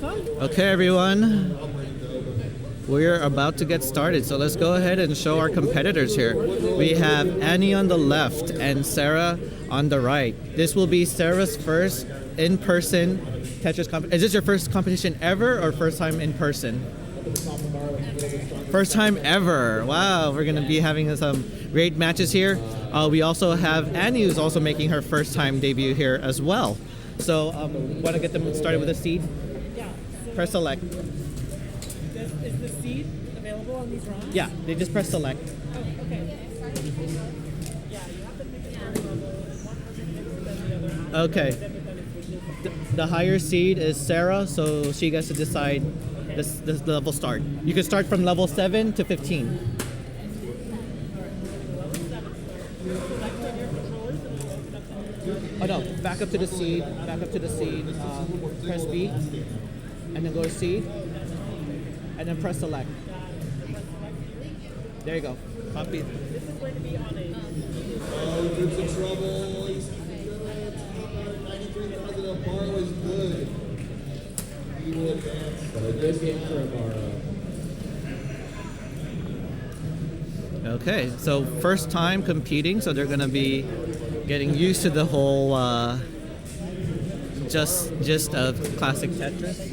Okay, everyone. We're about to get started, so let's go ahead and show our competitors here. We have Annie on the left and Sarah on the right. This will be Sarah's first in-person Tetris competition. Is this your first competition ever or first time in person? First time ever. Wow, we're going to be having some great matches here. We also have Annie, who's also making her first time debut here as well. So, want to get them started with a seed? Yeah. Press select. Is the seed available on these rounds? Yeah, they just press select. Oh, okay. Yeah, you have to pick a level. One person picks and then the other. Okay. The higher seed is Sarah, so she gets to decide this level start. You can start from level 7 to 15. Oh no, back up to the seed, press B, and then go to seed, and then press select. There you go, copy. This is going to be on a... Oh, groups of trouble. 93,000 a bar was good. He will advance. But a good game for a bar. Okay, so first time competing, so they're gonna be getting used to the whole just of classic Tetris.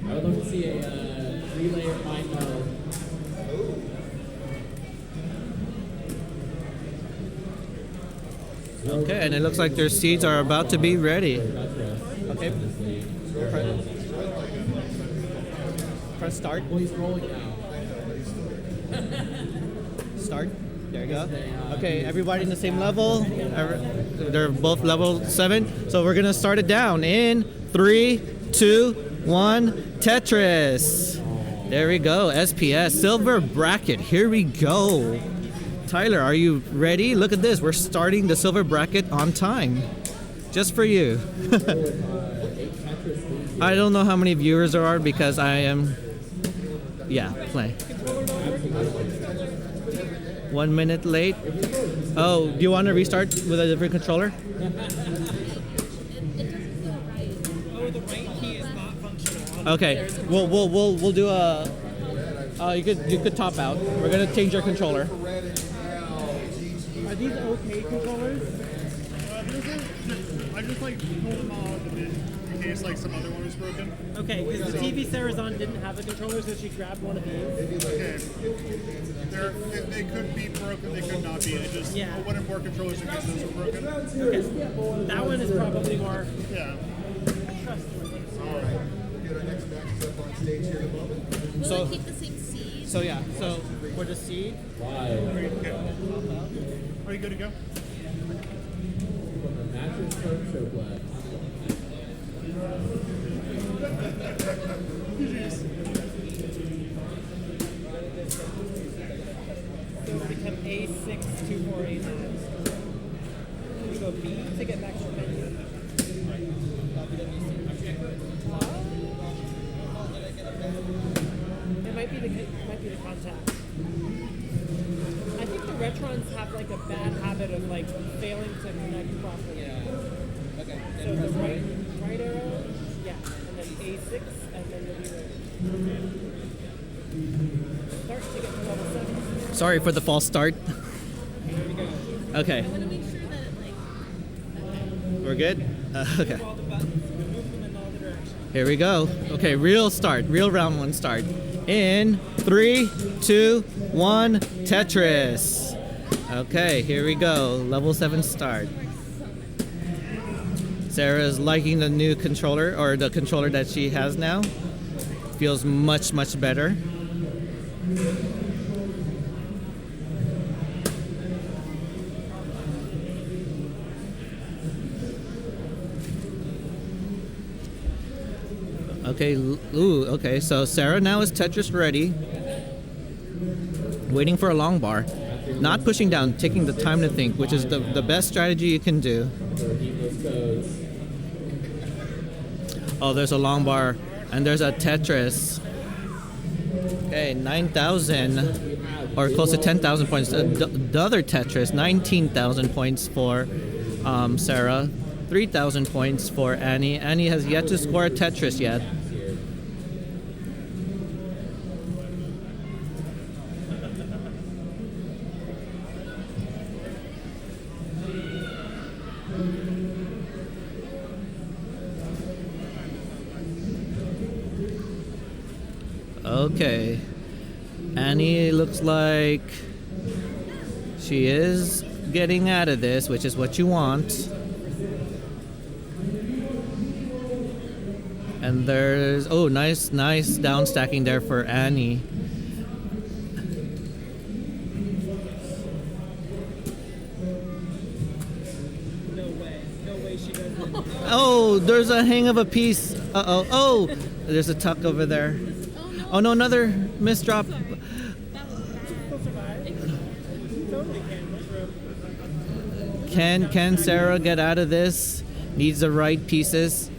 I would love to see a 3-layer mind meld. Okay, and it looks like their seeds are about to be ready. Okay. Press start. Well, he's rolling now. Start. There you go. Okay, everybody in the same level. They're both level 7. So we're gonna start it down in 3, 2, 1. Tetris. There we go. SPS silver bracket. Here we go. Tyler, are you ready? Look at this. We're starting the silver bracket on time. Just for you. I don't know how many viewers there are because I am... Yeah, play. 1 minute late. Oh, do you want to restart with a different controller? Oh, the right key is not functional. Okay, we'll do a... you could top out. We're gonna change your controller. Are these okay controllers? I just like pulled them all out of it in case like some other one was broken. Okay, because the TV Sarah's on didn't have a controller, so she grabbed one of these. Okay. They could be broken, they could not be. I just wouldn't more controllers in case those were broken. Okay. That one is probably more Yeah. trustworthy. All right. We'll get our next matches up on stage here in a moment. Will So- it keep the same seed? So yeah, so for the seed, Are you good to go? Mattress firm show black. So it'll become A6248. You go B to get back to the menu. It might be the contact. I think the Retrons have like a bad habit of like failing to connect properly. Yeah. Okay. So the right arrow, yeah, and then A6, and then you'll be ready. Start to get to level 7. sorry for the false start. Okay, I want to make sure that it we're good? Okay. All the buttons, move them in all the directions. Here we go. Okay, real round 1 start. In 3, 2, 1, Tetris. Okay, here we go. Level 7 start. Sarah is liking the new controller, or the controller that she has now. Feels much, much better. Okay, okay, so Sarah now is Tetris ready. Waiting for a long bar. Not pushing down, taking the time to think, which is the best strategy you can do. Oh, there's a long bar, and there's a Tetris. Okay, 9,000 or close to 10,000 points. The other Tetris, 19,000 points for Sarah, 3,000 points for Annie. Annie has yet to score a Tetris yet. Okay, Annie looks like she is getting out of this, which is what you want. And there's, oh, nice down stacking there for Annie. No way she doesn't. Oh, there's a hang of a piece. Uh-oh. Oh, there's a tuck over there. Oh no, another misdrop. Still survive. Totally can. Can Sarah get out of this? Needs the right pieces.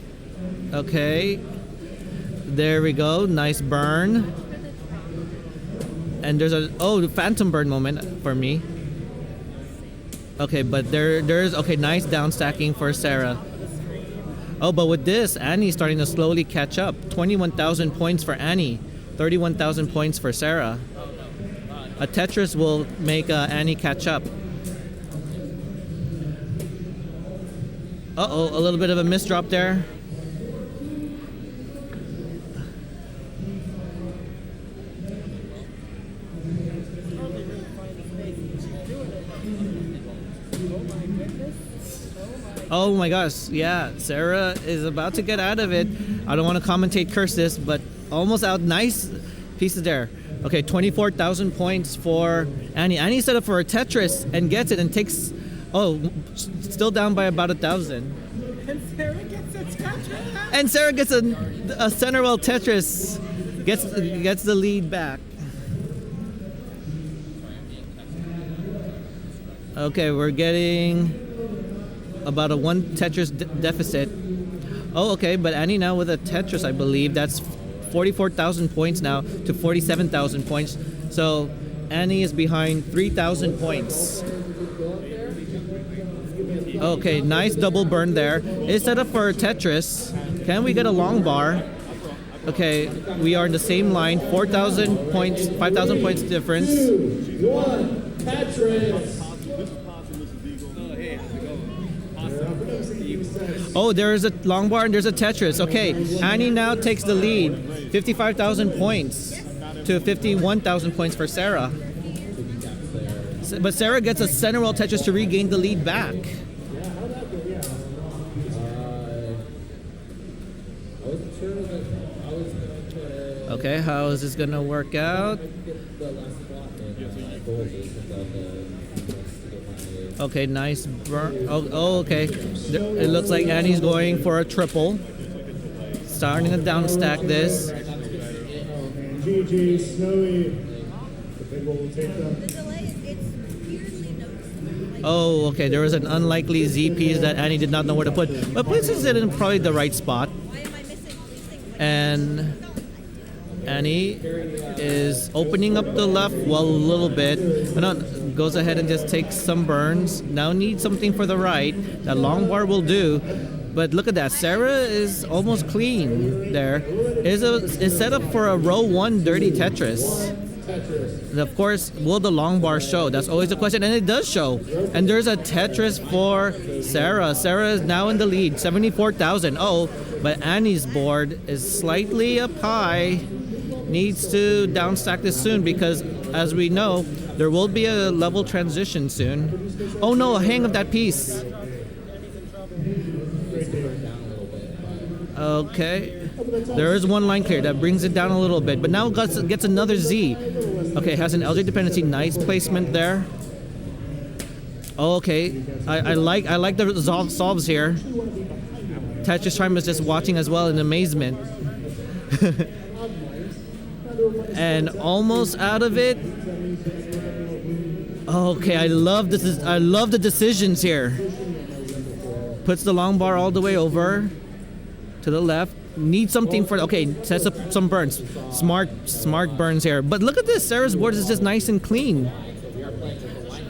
Okay. There we go. Nice burn. And there's a phantom burn moment for me. Okay, but there's okay, nice down stacking for Sarah. Oh, but with this, Annie's starting to slowly catch up. 21,000 points for Annie. 31,000 points for Sarah. A Tetris will make Annie catch up. Uh-oh, a little bit of a misdrop there. Oh my gosh, yeah, Sarah is about to get out of it. I don't want to commentate curse this, but almost out. Nice pieces there. Okay, 24,000 points for Annie. Annie set up for a Tetris and gets it and takes, still down by about 1,000. And Sarah gets a Tetris. And Sarah gets a center well Tetris, gets the lead back. Okay, we're getting about a 1 Tetris deficit. Oh, okay, but Annie now with a Tetris, I believe. That's 44,000 points now to 47,000 points. So Annie is behind 3,000 points. Okay, nice double burn there. It's set up for a Tetris. Can we get a long bar? Okay, we are in the same line. 4,000 points, 5,000 points difference. 2, 1, Tetris. Oh, there's a long bar and there's a Tetris. Okay, Annie now takes the lead. 55,000 points to 51,000 points for Sarah. But Sarah gets a center well Tetris to regain the lead back. Okay, how is this gonna work out? Okay, nice burn. Oh, okay. It looks like Annie's going for a triple. Starting to down stack this. GG, Snowy. The big one will take them. The delay, it's weirdly noticeable. Oh, okay. There was an unlikely Z piece that Annie did not know where to put, but places it in probably the right spot. Why am I missing all these things? And Annie is opening up the left well a little bit. But no, goes ahead and just takes some burns. Now needs something for the right. That long bar will do. But look at that. Sarah is almost clean there. Is set up for a row 1 dirty Tetris. And of course, will the long bar show? That's always the question, and it does show. And there's a Tetris for Sarah. Sarah is now in the lead, 74,000. Oh, but Annie's board is slightly up high. Needs to downstack this soon because, as we know, there will be a level transition soon. Oh no, a hang of that piece. Okay, there is one line clear that brings it down a little bit, but now gets another Z. Okay, has an LJ dependency. Nice placement there. Oh, okay, I like the solves here. Tetris Time is just watching as well in amazement. And almost out of it. Okay, I love this. I love the decisions here. Puts the long bar all the way over to the left. Need something for okay. Sets up some burns. Smart burns here. But look at this. Sarah's board is just nice and clean.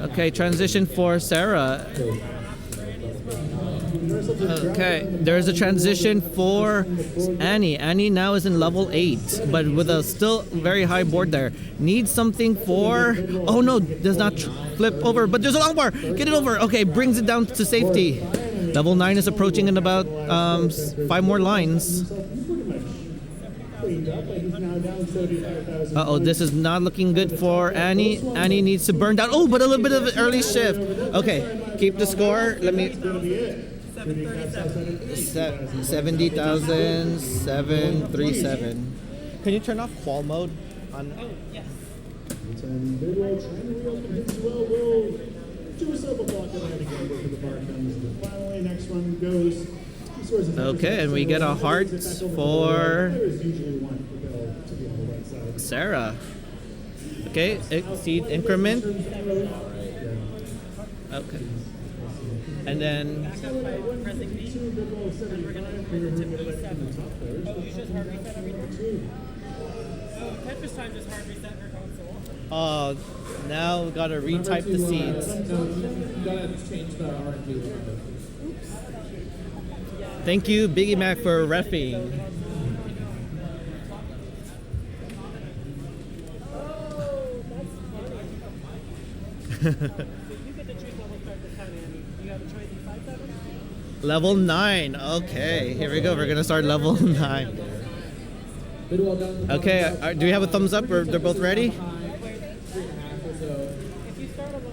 Okay, transition for Sarah. Okay, there's a transition for Annie. Annie now is in level 8, but with a still very high board there. Needs something for... Oh no, does not flip over, but there's a long bar. Get it over. Okay, brings it down to safety. Level 9 is approaching in about 5 more lines. Uh-oh, this is not looking good for Annie. Annie needs to burn down. Oh, but a little bit of an early shift. Okay, keep the score. Let me... 70,737. Can you turn off qual mode? On? Oh, yes. Okay, and we get a heart for Sarah. Okay, exceed increment. Okay. And then Back up by pressing B, and we're going to bring it to B7. Oh, you just hard reset everything? Oh, Tetris time just hard reset her console. now we gotta retype the seeds. You gotta change the RNG. Thank you, Biggie Mac, for reffing. You get to choose level start this time, Andy. You have a choice of 5, 7? Level 9. Okay, here we go. We're gonna start level 9. Okay, do we have a thumbs up or they're both ready? If you start a level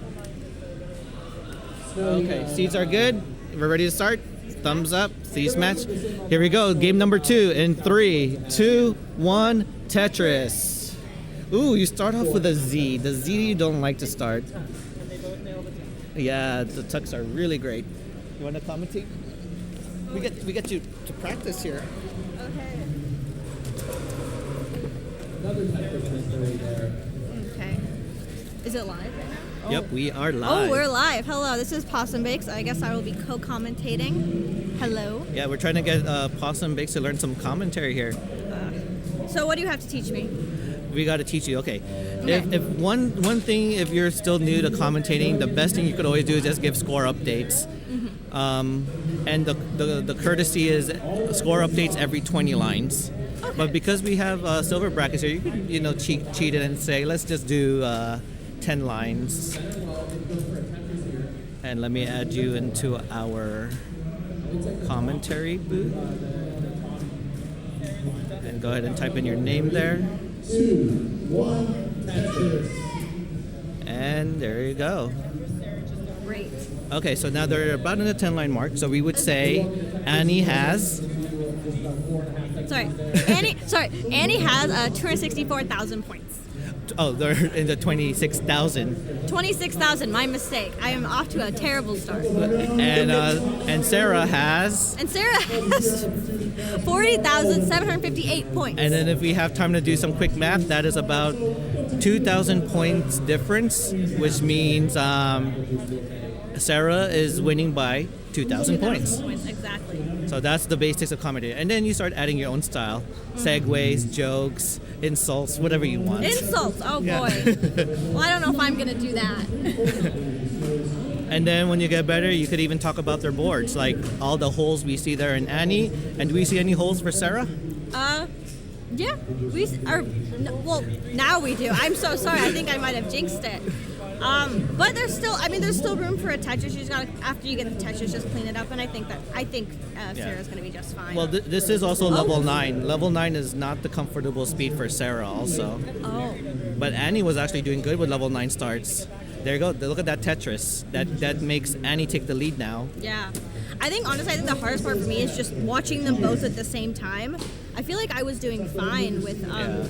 9, Okay, seeds are good. We're ready to start. Thumbs up. Seeds match. Here we go. Game number 2 in 3, 2, 1. Tetris. Ooh, you start off with a Z. The Z you don't like to start. and they both nail the 10. Yeah, the tucks are really great. You want to commentate? We get you to practice here. Okay. Another Tetris mystery there. Okay. Is it live right now? Yep, we are live. Oh, we're live. Hello, this is Possum Bakes. I guess I will be co-commentating. Hello. Yeah, we're trying to get Possum Bakes to learn some commentary here. So what do you have to teach me? We got to teach you. Okay. Okay. If one thing, if you're still new to commentating, the best thing you could always do is just give score updates. And the courtesy is score updates every 20 lines. Okay. But because we have silver brackets here, you can cheat it and say let's just do 10 lines. And let me add you into our commentary booth. And go ahead and type in your name there. 2, 1, Tetris. And there you go. Great. Okay, so now they're about in the 10-line mark. So we would say Annie has... Annie has 264,000 points. Oh, they're in the 26,000. 26,000. My mistake. I am off to a terrible start. And Sarah has... And Sarah has 40,758 points. And then if we have time to do some quick math, that is about 2,000 points difference, which means Sarah is winning by 2,000 points. Exactly. So that's the basics of comedy. And then you start adding your own style. Segues, jokes, insults, whatever you want. Insults. Oh Yeah. boy. Well, I don't know if I'm gonna do that. And then when you get better, you could even talk about their boards, like all the holes we see there in Annie. And do we see any holes for Sarah? Yeah. Well, now we do. I'm so sorry. I think I might have jinxed it. But there's still room for a Tetris. You just gotta, after you get the Tetris, just clean it up. And I think Sarah's gonna be just fine. Well, this is also level 9. Level 9 is not the comfortable speed for Sarah also. Oh. But Annie was actually doing good with level 9 starts. There you go. Look at that Tetris. That makes Annie take the lead now. Yeah. I think the hardest part for me is just watching them both at the same time. I feel like I was doing fine with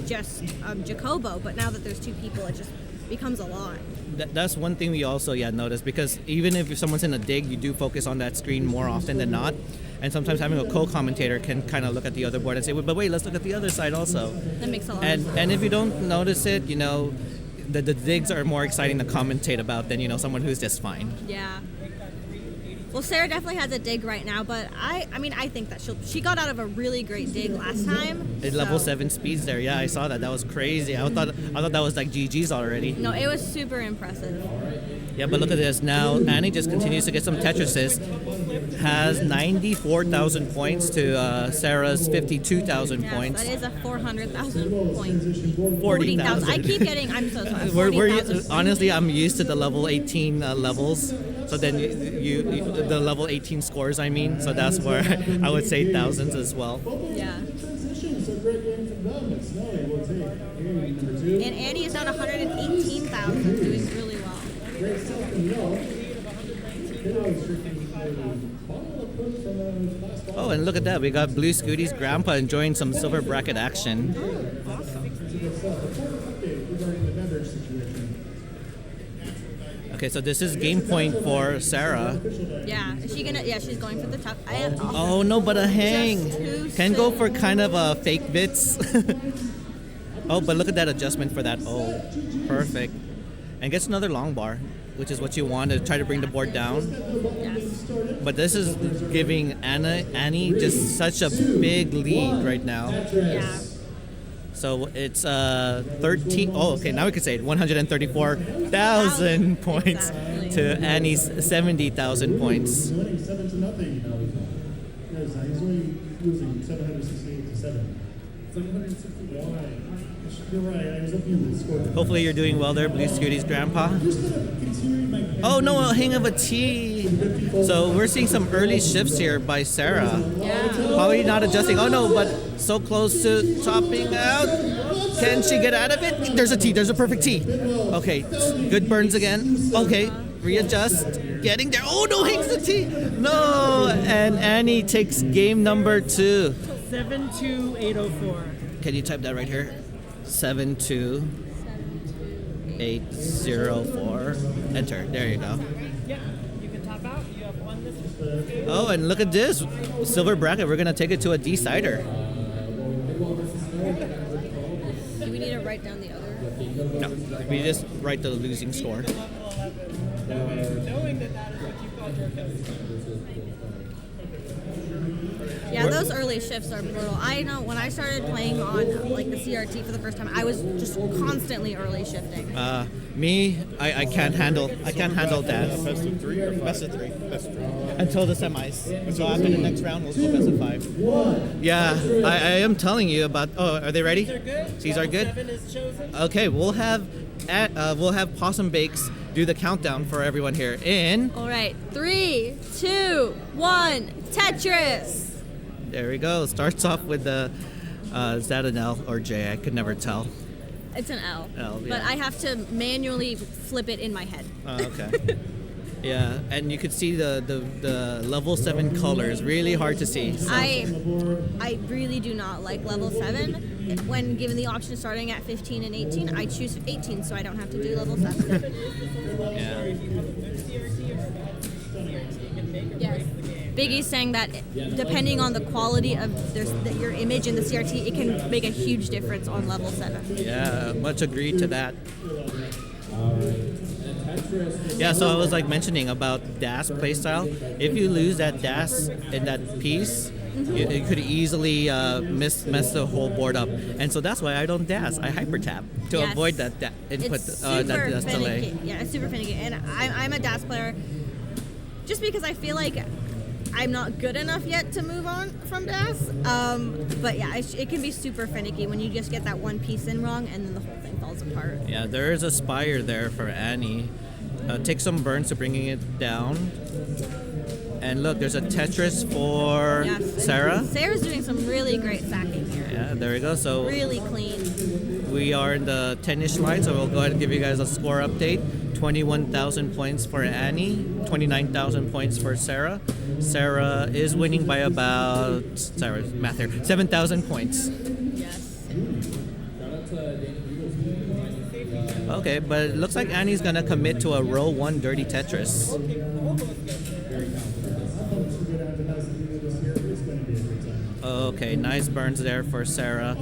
just Jacobo, but now that there's two people, it just becomes a lot. That's one thing we also noticed, because even if someone's in a dig, you do focus on that screen more often than not. And sometimes having a co-commentator can kind of look at the other board and say, but wait, let's look at the other side also. That makes a lot of sense. And if you don't notice it, the digs are more exciting to commentate about than someone who's just fine. Yeah. Well, Sarah definitely has a dig right now, but I mean, I think that she got out of a really great dig last time. At level 7 speeds there. Yeah, I saw that. That was crazy. I thought that was like GG's already. No, it was super impressive. Yeah, but look at this. Now, Annie just continues to get some Tetrises. Has 94,000 points to Sarah's 52,000 Yes, points. that is a 400,000 point. 40,000. I keep getting, I'm so sorry. Honestly, I'm used to the level 18 levels. So then the level 18 scores, I mean. So that's where I would say thousands as well. Yeah. Transition, so great game from them. It's Snowy will take game number 2. And Annie is down 118,000, doing really well. Great stuff from Yelp. Kiddos drinking a bottle of Coke from a class bottle. Oh, and look at that. We got Blue Scooty's grandpa enjoying some silver bracket action. Good stuff. Report update regarding the beverage situation. Okay, so this is game point for Sarah. Yeah, is she gonna? Yeah, she's going for the top. Oh, no, but a hang. Just too Can go soon. for kind of a fake bits. Oh, but look at that adjustment for that. Oh, perfect. And gets another long bar, which is what you want to try to bring the board down. Yes. But this is giving Annie just such a big lead right now. Yeah. So it's 13. Oh, okay. Now we can say it. 134,000 points to Annie's 70,000 points. Winning 7-0. He's only losing 768 to 7. 761. You're right. I was looking at the score. Hopefully you're doing well there, Blue Scooty's grandpa. I'm just gonna continue my. Oh no, a hang of a T. So we're seeing some early shifts here by Sarah. Yeah. Probably not adjusting. Oh no, but so close to topping out. Can she get out of it? There's a T. There's a perfect T. Okay, good burns again. Okay, readjust. Getting there. Oh no, hangs the T. No, and Annie takes game number 2. 72804. Can you type that right here? 72804. Enter. There you go. Yeah, you can top out. You have one this week. Oh, and look at this silver bracket. We're gonna take it to a decider. Do we need to write down the other? No, we just write the losing score. Knowing that that is what you called your code. Yeah, those early shifts are brutal. I know when I started playing on like the CRT for the first time, I was just constantly early shifting. Me, I can't handle that. Best of 3 or best of 3? Best of 3. Until the semis. So after the next round, we'll go best of 5. Yeah, I am telling you about. Oh, are they ready? They're good. These are good. 7 is chosen. Okay, we'll have Possum Bakes do the countdown for everyone here in. All right, 3, 2, 1, Tetris. There we go. Starts off with the. Is that an L or J? I could never tell. It's an L. L, yeah. But I have to manually flip it in my head. Oh, okay. Yeah, and you could see the level 7 colors. Really hard to see. So. I really do not like level 7. When given the option of starting at 15 and 18, I choose 18 so I don't have to do level 7. Yeah. Yes. Biggie's saying that depending on the quality of your image in the CRT, it can make a huge difference on level 7. Yeah, much agreed to that. Yeah, so I was like mentioning about DAS playstyle. If you lose that DAS in that piece, you could easily mess the whole board up. And so that's why I don't DAS. I hyper tap to Yes. avoid that input, It's super that DAS delay. finicky. Yeah, it's super finicky. And I'm a DAS player just because I feel like I'm not good enough yet to move on from DAS. But yeah, it can be super finicky when you just get that one piece in wrong and then the whole thing falls apart. Yeah, there is a spire there for Annie. Take some burns to bringing it down. And look, there's a Tetris for Yes. Sarah. Sarah's doing some really great stacking here. Yeah, there we go. So Really clean. we are in the 10-ish line, so we'll go ahead and give you guys a score update. 21,000 points for Annie, 29,000 points for Sarah. Sarah is winning by about, sorry, math here, 7,000 points. Yes. Okay, but it looks like Annie's gonna commit to a row 1 dirty Tetris. Okay, nice burns there for Sarah.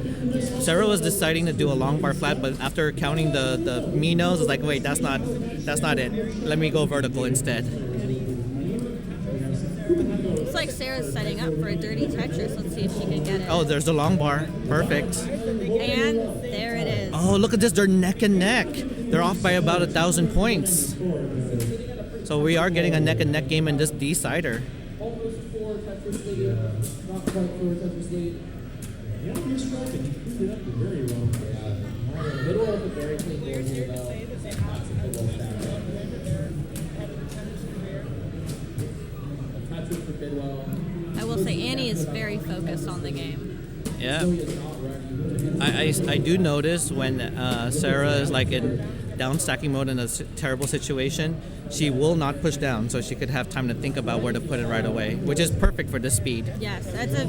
Sarah was deciding to do a long bar flat, but after counting the Minos, it's like, wait, that's not it. Let me go vertical instead. Looks like Sarah's setting up for a dirty Tetris. Let's see if she can get it. Oh, there's the long bar. Perfect. And there it is. Oh, look at this. They're neck and neck. They're off by about 1,000 points. So we are getting a neck and neck game in this decider. Almost 4 Tetris lead, not quite 4 Tetris lead. Yeah, he's striking. He cleaned it up very well. Middle of a very clean board here, though. Classic Bidwell stack. A Tetris for Bidwell. I will say Annie is very focused on the game. Yeah. Zoe is not ready. I do notice when Sarah is like in down stacking mode in a terrible situation, she will not push down, so she could have time to think about where to put it right away, which is perfect for this speed. Yes, that's a.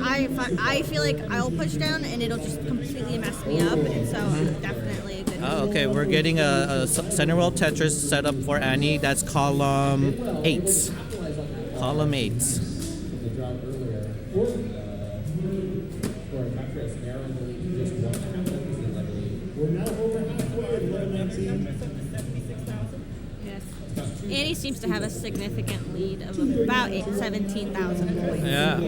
I feel like I'll push down and it'll just completely mess me up, and so definitely a good. Oh, okay. We're getting a center well Tetris set up for Annie. That's column 8. Column 8. The drop earlier. For a Tetris, narrowing the lead to just 1.5 Tetris lead, I believe. We're now over halfway at 11:19. Yes. Annie seems to have a significant lead of about 17,000 points. Yeah.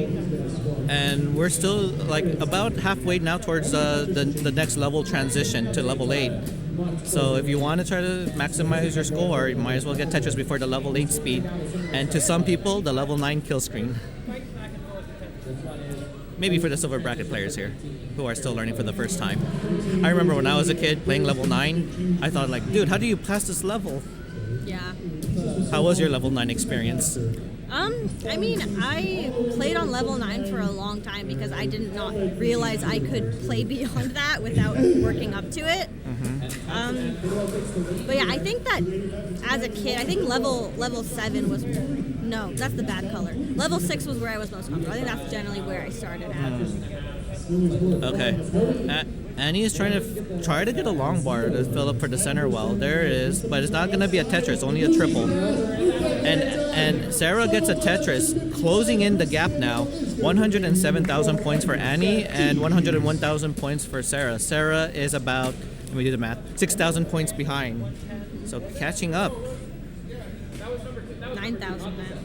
And we're still like about halfway now towards the next level transition to level 8. So if you want to try to maximize your score, you might as well get Tetris before the level 8 speed. And to some people, the level 9 kill screen. Maybe for the silver bracket players here who are still learning for the first time. I remember when I was a kid playing level 9, I thought like, dude, how do you pass this level? Yeah. How was your level 9 experience? I mean, I played on level 9 for a long time because I did not realize I could play beyond that without working up to it. But yeah, I think that as a kid, I think level 7 was, no, that's the bad color. Level 6 was where I was most comfortable. I think that's generally where I started at. Okay. Annie is trying to get a long bar to fill up for the center well. There it is, but it's not going to be a Tetris, only a triple. And Sarah gets a Tetris, closing in the gap now. 107,000 points for Annie and 101,000 points for Sarah. Sarah is about, let me do the math, 6,000 points behind. So catching up. 9,000 then.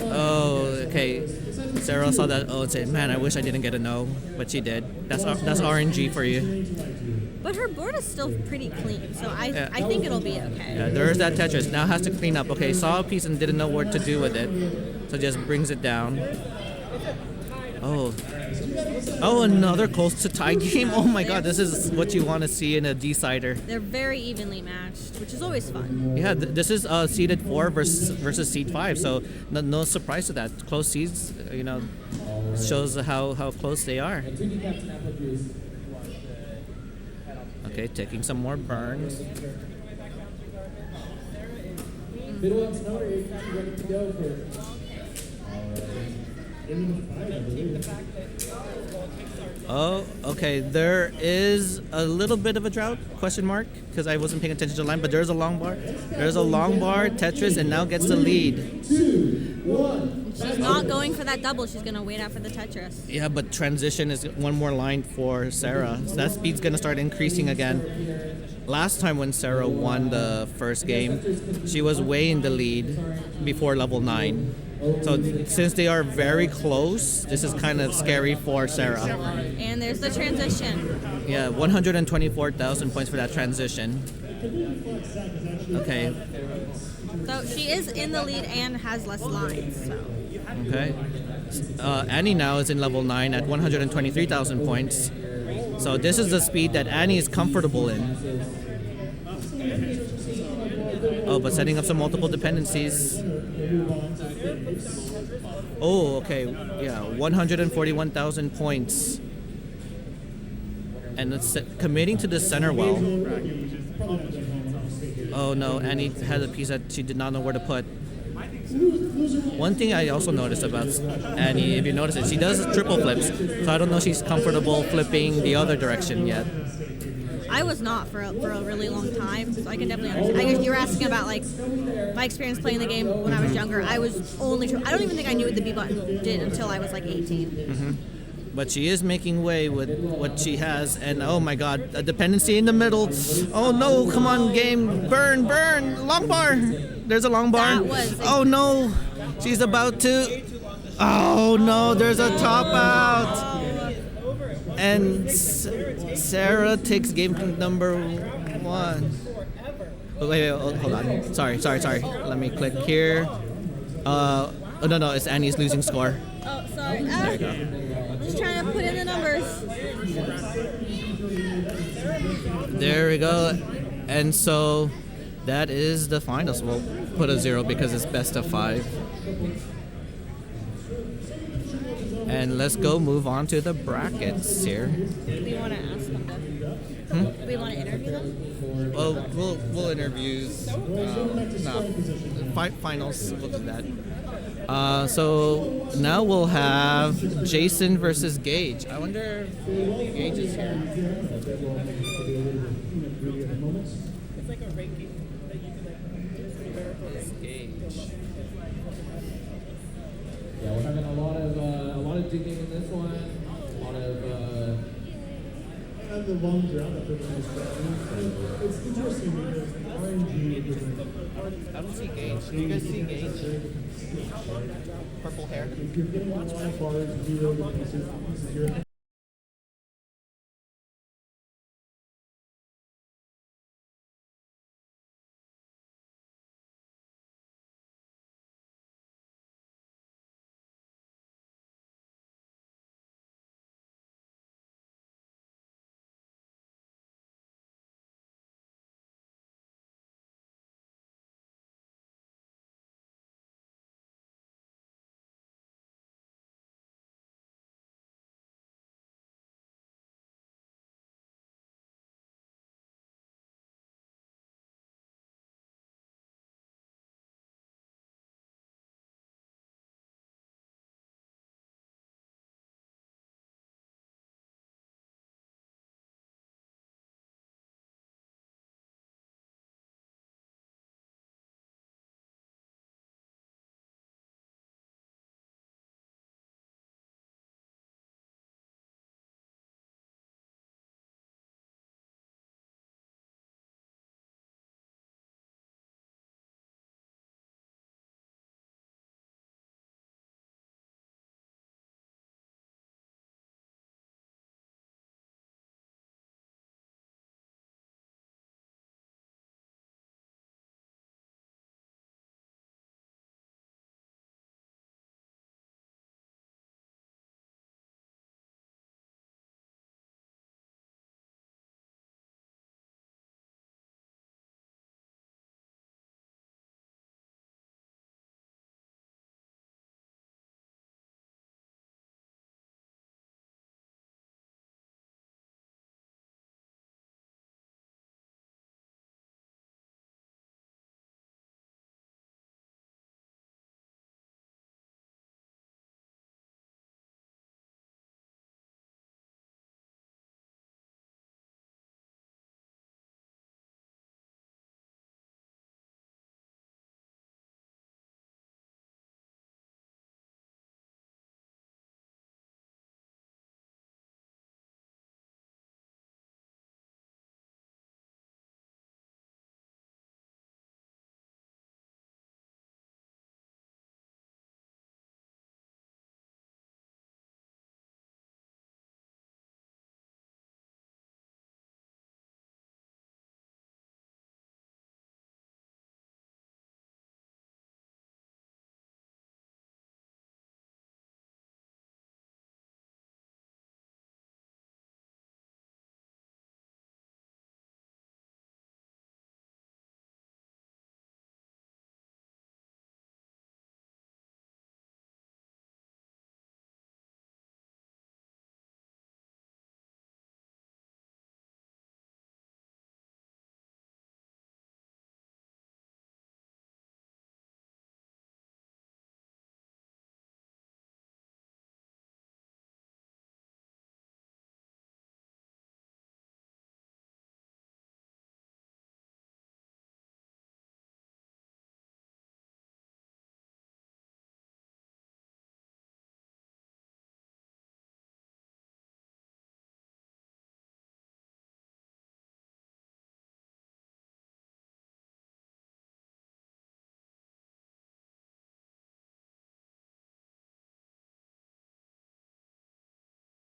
Oh, okay. Sarah saw that. Oh, and said, "Man, I wish I didn't get a no," but she did. That's RNG for you. But her board is still pretty clean, so I think it'll be okay. Yeah, there's that Tetris. Now has to clean up. Okay, saw a piece and didn't know what to do with it, so just brings it down. Oh, another close to tie game. Oh my God, this is what you want to see in a decider. They're very evenly matched, which is always fun. Yeah, this is seeded 4 versus seed 5, so no surprise to that. Close seeds, shows how close they are. Okay, taking some more burns. Ready to go for. Oh, okay. There is a little bit of a drought, question mark, because I wasn't paying attention to the line, but there's a long bar. There's a long bar, Tetris, and now gets the lead. 2, 1. She's not going for that double. She's going to wait out for the Tetris. Yeah, but transition is one more line for Sarah. So that speed's going to start increasing again. Last time when Sarah won the first game, she was way in the lead before level 9. So since they are very close, this is kind of scary for Sarah. And there's the transition. Yeah, 124,000 points for that transition. Okay. So she is in the lead and has less lines. So. Okay. Annie now is in level 9 at 123,000 points. So this is the speed that Annie is comfortable in. Oh, but setting up some multiple dependencies. Oh, okay. Yeah, 141,000 points. And it's committing to the center well. Oh no, Annie had a piece that she did not know where to put. One thing I also noticed about Annie, if you notice it, she does triple flips. So I don't know if she's comfortable flipping the other direction yet. I was not for a really long time, so I can definitely understand. You were asking about like my experience playing the game when I was younger. I was only. I don't even think I knew what the B button did until I was like 18. Mm-hmm. But she is making way with what she has, and oh my God, a dependency in the middle. Oh no! Come on, game, burn, long bar. There's a long bar. That was oh no! She's about to. Oh no, there's a top out. And Sarah takes game number 1. Wait, hold on. Sorry. Let me click here. Oh no, it's Annie's losing score. Oh, sorry. There you go. Just trying to put in the numbers. There we go. And so that is the finals. We'll put a 0 because it's best of 5. And let's go move on to the brackets here. We want to ask them though. We want to interview them. Well, we'll interview. Finals. We'll do that. So now we'll have Jason versus Gage. I wonder if Gage is here. It's like a ranking that you can like Gage. Yeah, we're having a lot of digging in this one. A lot of And the long drought that they're going to start. It's interesting because the RNG is I don't see Gage. Do you guys see Gage? Purple hair. if you're getting a lot of bars, 0 to pieces, you're